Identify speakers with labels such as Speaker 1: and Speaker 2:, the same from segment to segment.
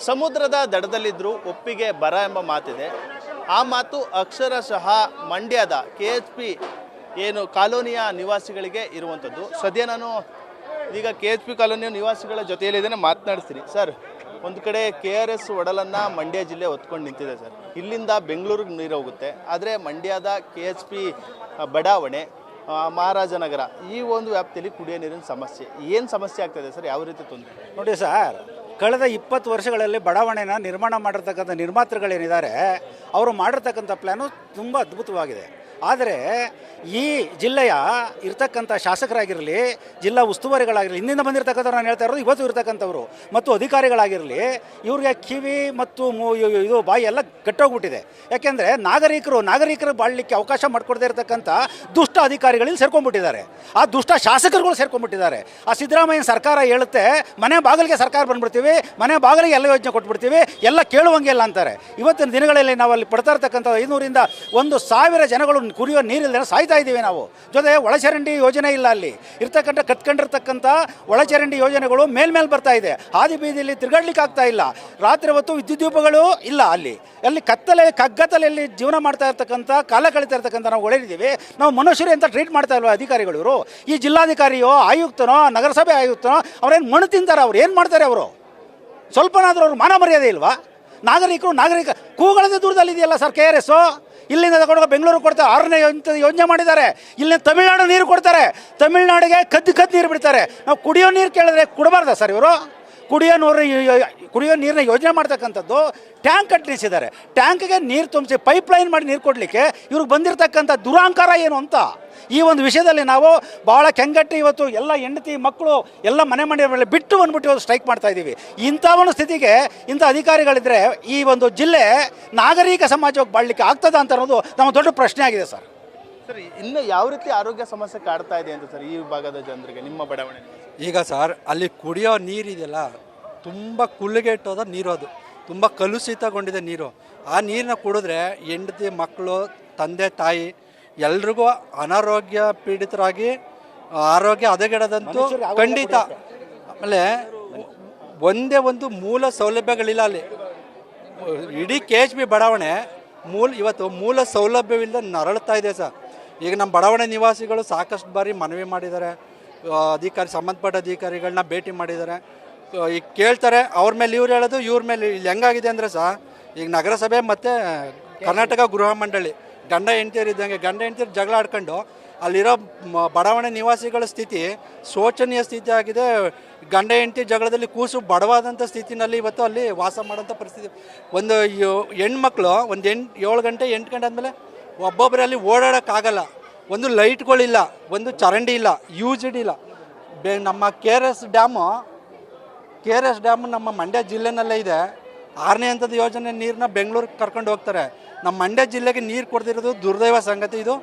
Speaker 1: ಸಮುದ್ರದ ದಡದಲ್ಲಿದ್ದರೂ ಒಪ್ಪಿಗೆ ಬರ ಎಂಬ ಮಾತಿದೆ. ಆ ಮಾತು ಅಕ್ಷರಶಃ ಮಂಡ್ಯದ KHP ಏನು ಕಾಲೋನಿಯ ನಿವಾಸಿಗಳಿಗೆ ಇರುವಂಥದ್ದು. ಸದ್ಯ ನಾನು ಈಗ KHP ಕಾಲೋನಿಯ ನಿವಾಸಿಗಳ ಜೊತೆಯಲ್ಲಿದ್ದೇನೆ, ಮಾತನಾಡಿಸ್ತೀನಿ. ಸರ್, ಒಂದು ಕಡೆ KRS ಒಡಲನ್ನು ಮಂಡ್ಯ ಜಿಲ್ಲೆ ಹೊತ್ಕೊಂಡು ನಿಂತಿದೆ ಸರ್. ಇಲ್ಲಿಂದ ಬೆಂಗಳೂರಿಗೆ ನೀರು ಹೋಗುತ್ತೆ, ಆದರೆ ಮಂಡ್ಯದ KHP ಬಡಾವಣೆ, ಮಹಾರಾಜನಗರ ಈ ಒಂದು ವ್ಯಾಪ್ತಿಯಲ್ಲಿ ಕುಡಿಯೋ ನೀರಿನ ಸಮಸ್ಯೆ ಏನು ಸಮಸ್ಯೆ ಆಗ್ತದೆ ಸರ್? ಯಾವ ರೀತಿ ತೊಂದರೆ?
Speaker 2: ನೋಡಿ ಸರ್, ಕಳೆದ 20 ವರ್ಷಗಳಲ್ಲಿ ಬಡಾವಣೆನ ನಿರ್ಮಾಣ ಮಾಡಿರ್ತಕ್ಕಂಥ ನಿರ್ಮಾತೃಗಳೇನಿದ್ದಾರೆ ಅವರು ಮಾಡಿರ್ತಕ್ಕಂಥ ಪ್ಲ್ಯಾನು ತುಂಬ ಅದ್ಭುತವಾಗಿದೆ. ಆದರೆ ಈ ಜಿಲ್ಲೆಯ ಇರ್ತಕ್ಕಂಥ ಶಾಸಕರಾಗಿರಲಿ, ಜಿಲ್ಲಾ ಉಸ್ತುವಾರಿಗಳಾಗಿರಲಿ, ಹಿಂದಿಂದ ಬಂದಿರತಕ್ಕಂಥವ್ರು ನಾನು ಹೇಳ್ತಾ ಇರೋದು ಇವತ್ತು ಇರ್ತಕ್ಕಂಥವ್ರು ಮತ್ತು ಅಧಿಕಾರಿಗಳಾಗಿರಲಿ, ಇವ್ರಿಗೆ ಕಿವಿ ಮತ್ತು ಇದು ಬಾಯಿ ಎಲ್ಲ ಕಟ್ಟೋಗ್ಬಿಟ್ಟಿದೆ. ಯಾಕೆಂದರೆ ನಾಗರಿಕರು ಬಾಳಲಿಕ್ಕೆ ಅವಕಾಶ ಮಾಡಿಕೊಡದೇ ಇರತಕ್ಕಂಥ ದುಷ್ಟ ಅಧಿಕಾರಿಗಳಲ್ಲಿ ಸೇರ್ಕೊಂಡ್ಬಿಟ್ಟಿದ್ದಾರೆ, ಆ ದುಷ್ಟ ಶಾಸಕರುಗಳು ಸೇರ್ಕೊಂಡ್ಬಿಟ್ಟಿದ್ದಾರೆ. ಆ ಸಿದ್ದರಾಮಯ್ಯನ ಸರ್ಕಾರ ಹೇಳುತ್ತೆ ಮನೆ ಬಾಗಿಲಿಗೆ ಸರ್ಕಾರ ಬಂದ್ಬಿಡ್ತೀವಿ, ಮನೆ ಬಾಗಿಲಿಗೆ ಎಲ್ಲ ಯೋಜನೆ ಕೊಟ್ಬಿಡ್ತೀವಿ, ಎಲ್ಲ ಕೇಳುವಂಗಿಲ್ಲ ಅಂತಾರೆ. ಇವತ್ತಿನ ದಿನಗಳಲ್ಲಿ ನಾವು ಅಲ್ಲಿ ಪಡ್ತಾ ಇರ್ತಕ್ಕಂಥ 500ರಿಂದ 1,000 ಜನಗಳು ಕುಡಿಯೋ ನೀರಿಲ್ಲದೆ ಸಾಯ್ತಾ ಇದ್ದೀವಿ ನಾವು. ಜೊತೆ ಒಳಚರಂಡಿ ಯೋಜನೆ ಇಲ್ಲ, ಅಲ್ಲಿ ಇರ್ತಕ್ಕಂಥ ಕಟ್ಕೊಂಡಿರ್ತಕ್ಕಂಥ ಒಳಚರಂಡಿ ಯೋಜನೆಗಳು ಮೇಲ್ಮೇಲೆ ಬರ್ತಾ ಇದೆ. ಹಾದಿ ಬೀದಿಯಲ್ಲಿ ತಿರುಗಾಡ್ಲಿಕ್ಕೆ ಆಗ್ತಾ ಇಲ್ಲ. ರಾತ್ರಿ ಹೊತ್ತು ವಿದ್ಯುತ್ ದೀಪಗಳು ಇಲ್ಲ, ಅಲ್ಲಿ ಕಗ್ಗತ್ತಲೆಯಲ್ಲಿ ಜೀವನ ಮಾಡ್ತಾ ಇರ್ತಕ್ಕಂಥ, ಕಾಲ ಕಳೀತಾ ಇರ್ತಕ್ಕಂಥ ನಾವು ಒಳ್ಳೆದಿದ್ದೀವಿ. ನಾವು ಮನುಷ್ಯರು ಅಂತ ಟ್ರೀಟ್ ಮಾಡ್ತಾ ಇಲ್ವ ಅಧಿಕಾರಿಗಳು? ಇವರು ಈ ಜಿಲ್ಲಾಧಿಕಾರಿಯೋ ಆಯುಕ್ತನೋ ನಗರಸಭೆ ಆಯುಕ್ತನೋ ಅವ್ರೇನು ಮಣ್ಣು ತಿಂತಾರೆ? ಅವ್ರು ಏನು ಮಾಡ್ತಾರೆ? ಅವರು ಸ್ವಲ್ಪನಾದರೂ ಅವ್ರು ಮಾನ ಮರ್ಯಾದೆ ಇಲ್ವಾ? ನಾಗರಿಕ ಕೂಗಳದ ದೂರದಲ್ಲಿದೆಯಲ್ಲ ಸರ್ KRS. ಇಲ್ಲಿಂದ ತಗೊಂಡು ಬೆಂಗಳೂರು ಕೊಡ್ತಾರೆ, 6ನೇ ಯೋಜನೆ ಮಾಡಿದ್ದಾರೆ. ಇಲ್ಲಿ ತಮಿಳ್ನಾಡು ನೀರು ಕೊಡ್ತಾರೆ, ತಮಿಳ್ನಾಡಿಗೆ ಕದ್ದು ನೀರು ಬಿಡ್ತಾರೆ. ನಾವು ಕುಡಿಯೋ ನೀರು ಕೇಳಿದ್ರೆ ಕೊಡಬಾರ್ದ ಸರ್? ಇವರು ಕುಡಿಯೋ ನೀರನ್ನ ಯೋಜನೆ ಮಾಡ್ತಕ್ಕಂಥದ್ದು ಟ್ಯಾಂಕ್ ಕಟ್ಟಿಸಿದ್ದಾರೆ. ಟ್ಯಾಂಕ್ಗೆ ನೀರು ತುಂಬಿಸಿ ಪೈಪ್ಲೈನ್ ಮಾಡಿ ನೀರು ಕೊಡಲಿಕ್ಕೆ ಇವ್ರಿಗೆ ಬಂದಿರತಕ್ಕಂಥ ದುರಾಂಕಾರ ಏನು ಅಂತ ಈ ಒಂದು ವಿಷಯದಲ್ಲಿ ನಾವು ಭಾಳ ಕೆಂಗಟ್ಟಿ ಇವತ್ತು ಎಲ್ಲ ಹೆಂಡತಿ ಮಕ್ಕಳು ಎಲ್ಲ ಮನೆ ಮೇಲೆ ಬಿಟ್ಟು ಬಂದ್ಬಿಟ್ಟು ಇವತ್ತು ಸ್ಟ್ರೈಕ್ ಮಾಡ್ತಾ ಇದ್ದೀವಿ. ಇಂಥ ಒಂದು ಸ್ಥಿತಿಗೆ ಇಂಥ ಅಧಿಕಾರಿಗಳಿದ್ದರೆ ಈ ಒಂದು ಜಿಲ್ಲೆ ನಾಗರಿಕ ಸಮಾಜವಾಗಿ ಬಾಳಲಿಕ್ಕೆ ಆಗ್ತದ ಅಂತ ಅನ್ನೋದು ನಮ್ಮ ದೊಡ್ಡ ಪ್ರಶ್ನೆ ಆಗಿದೆ ಸರ್.
Speaker 1: ಸರ್, ಇನ್ನು ಯಾವ ರೀತಿ ಆರೋಗ್ಯ ಸಮಸ್ಯೆ ಕಾಡ್ತಾ ಇದೆ ಅಂತ ಸರ್ ಈ ಭಾಗದ ಜನರಿಗೆ ನಿಮ್ಮ ಬಡಾವಣೆ?
Speaker 3: ಈಗ ಸರ್, ಅಲ್ಲಿ ಕುಡಿಯೋ ನೀರಿದೆಯಲ್ಲ, ತುಂಬ ಕುಳ್ಳಿಗೆಟ್ಟೋದ ನೀರು, ಅದು ತುಂಬ ಕಲುಷಿತಗೊಂಡಿದೆ ನೀರು. ಆ ನೀರನ್ನ ಕುಡಿದ್ರೆ ಹೆಂಡತಿ ಮಕ್ಕಳು ತಂದೆ ತಾಯಿ ಎಲ್ರಿಗೂ ಅನಾರೋಗ್ಯ ಪೀಡಿತರಾಗಿ ಆರೋಗ್ಯ ಹದಗೆಡದಂತೂ ಖಂಡಿತ. ಆಮೇಲೆ ಒಂದೇ ಒಂದು ಮೂಲ ಸೌಲಭ್ಯಗಳಿಲ್ಲ ಅಲ್ಲಿ. ಇಡೀ KHP ಬಡಾವಣೆ ಇವತ್ತು ಮೂಲ ಸೌಲಭ್ಯವಿಲ್ಲದೆ ನರಳುತ್ತಾ ಇದೆ ಸರ್. ಈಗ ನಮ್ಮ ಬಡಾವಣೆ ನಿವಾಸಿಗಳು ಸಾಕಷ್ಟು ಬಾರಿ ಮನವಿ ಮಾಡಿದ್ದಾರೆ, ಸಂಬಂಧಪಟ್ಟ ಅಧಿಕಾರಿಗಳನ್ನ ಭೇಟಿ ಮಾಡಿದ್ದಾರೆ. ಈಗ ಕೇಳ್ತಾರೆ, ಅವ್ರ ಮೇಲೆ ಇವ್ರು ಹೇಳೋದು, ಇವ್ರ ಮೇಲೆ. ಇಲ್ಲಿ ಹೆಂಗಾಗಿದೆ ಅಂದರೆ ಸರ್, ಈಗ ನಗರಸಭೆ ಮತ್ತು ಕರ್ನಾಟಕ ಗೃಹ ಮಂಡಳಿ ಗಂಡ ಹೆಂಡ್ತಿಯರು ಇದ್ದಂಗೆ, ಗಂಡ ಹೆಂಡ್ತಿಯರು ಜಗಳ ಆಡ್ಕೊಂಡು ಅಲ್ಲಿರೋ ಬಡಾವಣೆ ನಿವಾಸಿಗಳ ಸ್ಥಿತಿ ಶೋಚನೀಯ ಸ್ಥಿತಿ ಆಗಿದೆ. ಗಂಡ ಹೆಂಡ್ತಿ ಜಗಳದಲ್ಲಿ ಕೂಸು ಬಡವಾದಂಥ ಸ್ಥಿತಿನಲ್ಲಿ ಇವತ್ತು ಅಲ್ಲಿ ವಾಸ ಮಾಡೋಂಥ ಪರಿಸ್ಥಿತಿ. ಒಂದು ಹೆಣ್ಮಕ್ಳು 7 ಗಂಟೆ 8 ಗಂಟೆ ಆದಮೇಲೆ ಒಬ್ಬೊಬ್ಬರಲ್ಲಿ ಓಡಾಡೋಕ್ಕಾಗಲ್ಲ. ಒಂದು ಲೈಟ್ಗಳಿಲ್ಲ, ಒಂದು ಚರಂಡಿ ಇಲ್ಲ, ಯೂಸ್ಡ್ ಇಲ್ಲ. ನಮ್ಮ KRS ಡ್ಯಾಮು ನಮ್ಮ ಮಂಡ್ಯ ಜಿಲ್ಲೆನಲ್ಲೇ ಇದೆ. 6ನೇ ಹಂತದ ಯೋಜನೆ ನೀರನ್ನ ಬೆಂಗಳೂರಿಗೆ ಕರ್ಕೊಂಡು ಹೋಗ್ತಾರೆ. ನಮ್ಮ ಮಂಡ್ಯ ಜಿಲ್ಲೆಗೆ ನೀರು ಕೊಡ್ತಿರೋದು ದುರ್ದೈವ ಸಂಗತಿ. ಇದು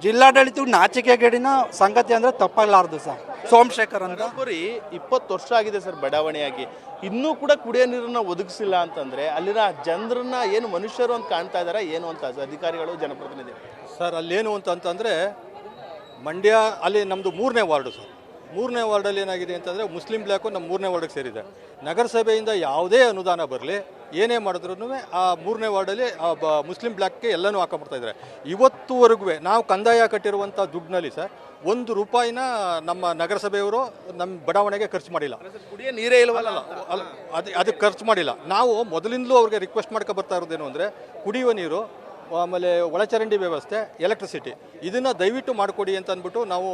Speaker 3: ಜಿಲ್ಲಾಡಳಿತ ನಾಚಿಕೆಗೇಡಿನ ಸಂಗತಿ ಅಂದರೆ ತಪ್ಪಾಗಲಾರ್ದು ಸರ್. ಸೋಮಶೇಖರ್ ಅಂತ
Speaker 1: 20 ವರ್ಷ ಆಗಿದೆ ಸರ್ ಬಡಾವಣೆಯಾಗಿ, ಇನ್ನೂ ಕೂಡ ಕುಡಿಯೋ ನೀರನ್ನ ಒದಗಿಸಿಲ್ಲ ಅಂತಂದರೆ ಅಲ್ಲಿನ ಜನರನ್ನ ಏನು ಮನುಷ್ಯರು ಅಂತ ಕಾಣ್ತಾ ಇದ್ದಾರೆ ಏನು ಅಂತ ಅಧಿಕಾರಿಗಳು ಜನಪ್ರತಿನಿಧಿಗಳು?
Speaker 4: ಸರ್, ಅಲ್ಲೇನು ಅಂತಂದರೆ ಮಂಡ್ಯ ಅಲ್ಲಿ ನಮ್ಮದು 3ನೇ ವಾರ್ಡು ಸರ್. 3ನೇ ವಾರ್ಡಲ್ಲಿ ಏನಾಗಿದೆ ಅಂತಂದರೆ ಮುಸ್ಲಿಂ ಬ್ಲಾಕು ನಮ್ಮ 3ನೇ ವಾರ್ಡಿಗೆ ಸೇರಿದೆ. ನಗರಸಭೆಯಿಂದ ಯಾವುದೇ ಅನುದಾನ ಬರಲಿ, ಏನೇ ಮಾಡಿದ್ರೂ ಆ 3ನೇ ವಾರ್ಡಲ್ಲಿ ಮುಸ್ಲಿಂ ಬ್ಲಾಕ್ಗೆ ಎಲ್ಲನೂ ಹಾಕೊಂಡ್ಬಿಡ್ತಾಯಿದ್ದಾರೆ. ಇವತ್ತುವರೆಗೂ ನಾವು ಕಂದಾಯ ಕಟ್ಟಿರುವಂಥ ದುಡ್ಡಿನಲ್ಲಿ ಸರ್ 1 ರೂಪಾಯಿನ ನಮ್ಮ ನಗರಸಭೆಯವರು ನಮ್ಮ ಬಡಾವಣೆಗೆ ಖರ್ಚು ಮಾಡಿಲ್ಲ.
Speaker 1: ಕುಡಿಯೋ ನೀರೇ ಇಲ್ವಲ್ಲ,
Speaker 4: ಅದಕ್ಕೆ ಖರ್ಚು ಮಾಡಿಲ್ಲ. ನಾವು ಮೊದಲಿಂದಲೂ ಅವ್ರಿಗೆ ರಿಕ್ವೆಸ್ಟ್ ಮಾಡ್ಕೊ ಬರ್ತಾ ಇರೋದೇನು ಅಂದರೆ ಕುಡಿಯುವ ನೀರು, ಆಮೇಲೆ ಒಳಚರಂಡಿ ವ್ಯವಸ್ಥೆ, ಎಲೆಕ್ಟ್ರಿಸಿಟಿ, ಇದನ್ನು ದಯವಿಟ್ಟು ಮಾಡಿಕೊಡಿ ಅಂತ ಅಂದ್ಬಿಟ್ಟು ನಾವು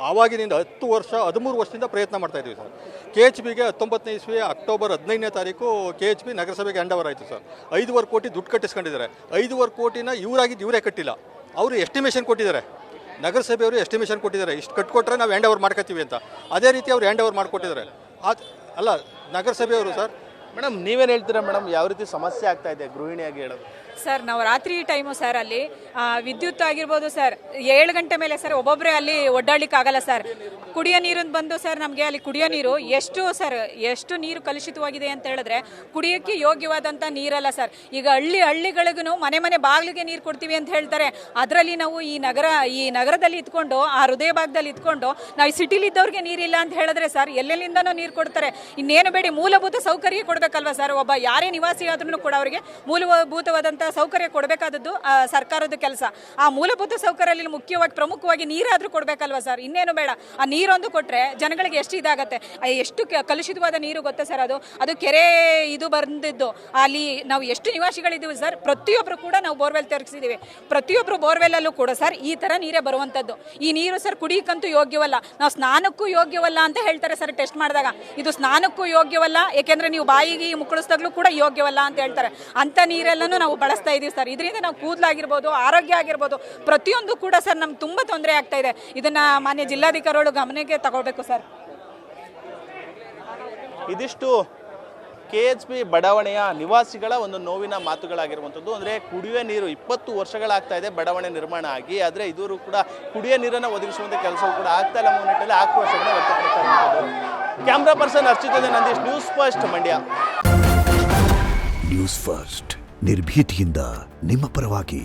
Speaker 4: ಆವಾಗಿನಿಂದ 13 ವರ್ಷದಿಂದ ಪ್ರಯತ್ನ ಮಾಡ್ತಾ ಇದ್ದೀವಿ ಸರ್. KHPಗೆ 19ನೇ ಇಸ್ವಿ ಅಕ್ಟೋಬರ್ 15ನೇ ತಾರೀಕು KHP ನಗರಸಭೆಗೆ ಹ್ಯಾಂಡ್ ಓವರ್ ಆಯಿತು ಸರ್. 5.5 ಕೋಟಿ ದುಡ್ಡು ಕಟ್ಟಿಸ್ಕೊಂಡಿದ್ದಾರೆ. 5.5 ಕೋಟಿನ ಇವರೇ ಕಟ್ಟಿಲ್ಲ, ಅವರು ಎಸ್ಟಿಮೇಷನ್ ಕೊಟ್ಟಿದ್ದಾರೆ. ನಗರಸಭೆಯವರು ಎಸ್ಟಿಮೇಷನ್ ಕೊಟ್ಟಿದ್ದಾರೆ, ಇಷ್ಟು ಕಟ್ಕೊಟ್ರೆ ನಾವು ಹ್ಯಾಂಡ್ ಓವರ್ ಮಾಡ್ಕೊತೀವಿ ಅಂತ. ಅದೇ ರೀತಿ ಅವ್ರು ಹ್ಯಾಂಡ್ ಓವರ್ ಮಾಡಿಕೊಟ್ಟಿದ್ದಾರೆ. ಅಲ್ಲ, ನಗರಸಭೆಯವರು ಸರ್.
Speaker 1: ಮೇಡಮ್, ನೀವೇನು ಹೇಳ್ತೀರಾ ಮೇಡಮ್? ಯಾವ ರೀತಿ ಸಮಸ್ಯೆ ಆಗ್ತಾ ಇದೆ ಗೃಹಿಣಿಯಾಗಿ ಹೇಳೋದು?
Speaker 5: ಸರ್ ನಾವು ರಾತ್ರಿ ಟೈಮು ಸರ್ ಅಲ್ಲಿ ವಿದ್ಯುತ್ ಆಗಿರ್ಬೋದು ಸರ್ 7 ಗಂಟೆ ಮೇಲೆ ಸರ್ ಒಬ್ಬೊಬ್ಬರೇ ಅಲ್ಲಿ ಒಡ್ಡಾಡ್ಲಿಕ್ಕೆ ಆಗಲ್ಲ ಸರ್. ಕುಡಿಯೋ ನೀರನ್ನು ಬಂದು ಸರ್ ನಮಗೆ ಅಲ್ಲಿ ಕುಡಿಯೋ ನೀರು ಎಷ್ಟು ನೀರು ಕಲುಷಿತವಾಗಿದೆ ಅಂತ ಹೇಳಿದ್ರೆ ಕುಡಿಯೋಕ್ಕೆ ಯೋಗ್ಯವಾದಂಥ ನೀರಲ್ಲ ಸರ್. ಈಗ ಹಳ್ಳಿಗಳಿಗೂ ಮನೆ ಬಾಗಿಲಿಗೆ ನೀರು ಕೊಡ್ತೀವಿ ಅಂತ ಹೇಳ್ತಾರೆ. ಅದರಲ್ಲಿ ನಾವು ಈ ನಗರದಲ್ಲಿ ಇದ್ಕೊಂಡು ಆ ಹೃದಯ ಭಾಗದಲ್ಲಿ ಇದ್ಕೊಂಡು ನಾವು ಸಿಟಿಲಿ ಇದ್ದವ್ರಿಗೆ ನೀರಿಲ್ಲ ಅಂತ ಹೇಳಿದ್ರೆ ಸರ್ ಎಲ್ಲೆಲ್ಲಿಂದನೂ ನೀರು ಕೊಡ್ತಾರೆ. ಇನ್ನೇನು ಬೇಡಿ ಮೂಲಭೂತ ಸೌಕರ್ಯ ಕೊಡಬೇಕಲ್ವ ಸರ್. ಒಬ್ಬ ಯಾರೇ ನಿವಾಸಿ ಆದ್ರೂ ಕೂಡ ಅವರಿಗೆ ಮೂಲಭೂತವಾದಂಥ ಸೌಕರ್ಯ ಕೊಡಬೇಕಾದದ್ದು ಸರ್ಕಾರದ ಕೆಲಸ. ಆ ಮೂಲಭೂತ ಸೌಕರ್ಯದಲ್ಲಿ ಪ್ರಮುಖವಾಗಿ ನೀರಾದರೂ ಕೊಡಬೇಕಲ್ವ ಸರ್. ಇನ್ನೇನು ಬೇಡ, ಆ ನೀರೊಂದು ಕೊಟ್ಟರೆ ಜನಗಳಿಗೆ ಎಷ್ಟು ಇದಾಗತ್ತೆ. ಎಷ್ಟು ಕಲುಷಿತವಾದ ನೀರು ಗೊತ್ತಾ ಸರ್. ಅದು ಕೆರೆ ಇದು ಬಂದಿದ್ದು ಅಲ್ಲಿ ನಾವು ಎಷ್ಟು ನಿವಾಸಿಗಳಿದ್ದೀವಿ ಸರ್. ಪ್ರತಿಯೊಬ್ಬರು ಕೂಡ ನಾವು ಬೋರ್ವೆಲ್ ತೆರೆಸಿದ್ದೀವಿ. ಪ್ರತಿಯೊಬ್ಬರು ಬೋರ್ವೆಲ್ಲಲ್ಲೂ ಕೂಡ ಸರ್ ಈ ಥರ ನೀರೇ ಬರುವಂಥದ್ದು. ಈ ನೀರು ಸರ್ ಕುಡಿಯಕ್ಕಂತೂ ಯೋಗ್ಯವಲ್ಲ, ನಾವು ಸ್ನಾನಕ್ಕೂ ಯೋಗ್ಯವಲ್ಲ ಅಂತ ಹೇಳ್ತಾರೆ ಸರ್ ಟೆಸ್ಟ್ ಮಾಡಿದಾಗ. ಇದು ಸ್ನಾನಕ್ಕೂ ಯೋಗ್ಯವಲ್ಲ, ಏಕೆಂದರೆ ನೀವು ಬಾಯಿಗೆ ಮುಕ್ಕಳಿಸ್ದಾಗಲೂ ಕೂಡ ಯೋಗ್ಯವಲ್ಲ ಅಂತ ಹೇಳ್ತಾರೆ. ಅಂಥ ನೀರೆಲ್ಲನೂ ನಾವು ಬಳಸ್ತಾ ಇದ್ದೀವಿ ಸರ್. ಇದರಿಂದ ನಾವು ಕೂದಲಾಗಿರ್ಬೋದು, ಆರೋಗ್ಯ ಆಗಿರ್ಬೋದು, ಪ್ರತಿಯೊಂದು ಕೂಡ ಸರ್ ನಮ್ಗೆ ತುಂಬ ತೊಂದರೆ ಆಗ್ತಾ ಇದೆ. ಇದನ್ನು ಮಾನ್ಯ ಜಿಲ್ಲಾಧಿಕಾರಿಗಳು ಗಮನಕ್ಕೆ ತಗೊಳ್ಬೇಕು ಸರ್.
Speaker 1: ಇದಿಷ್ಟು KHP ಬಡಾವಣೆಯ ನಿವಾಸಿಗಳ ಒಂದು ನೋವಿನ ಮಾತುಗಳಾಗಿರುವಂಥದ್ದು. ಅಂದರೆ ಕುಡಿಯುವ ನೀರು 20 ವರ್ಷಗಳಾಗ್ತಾ ಇದೆ ಬಡಾವಣೆ ನಿರ್ಮಾಣ ಆಗಿ, ಆದರೆ ಇದುವರೆಗೂ ಕೂಡ ಕುಡಿಯುವ ನೀರನ್ನು ಒದಗಿಸುವಂಥ ಕೆಲಸವೂ ಕೂಡ ಆಗ್ತಾ ಇಲ್ಲ. ನಿಟ್ಟಿನಲ್ಲಿ ಆಕ್ರೋಶವನ್ನು ವ್ಯಕ್ತಪಡ್ತಾ ಇರುವಂಥದ್ದು. Camera person Archita Nandish, news first Mandya.
Speaker 6: News first ನಿರ್ಭೀತಿಯಿಂದ ನಿಮ್ಮ ಪರವಾಗಿ.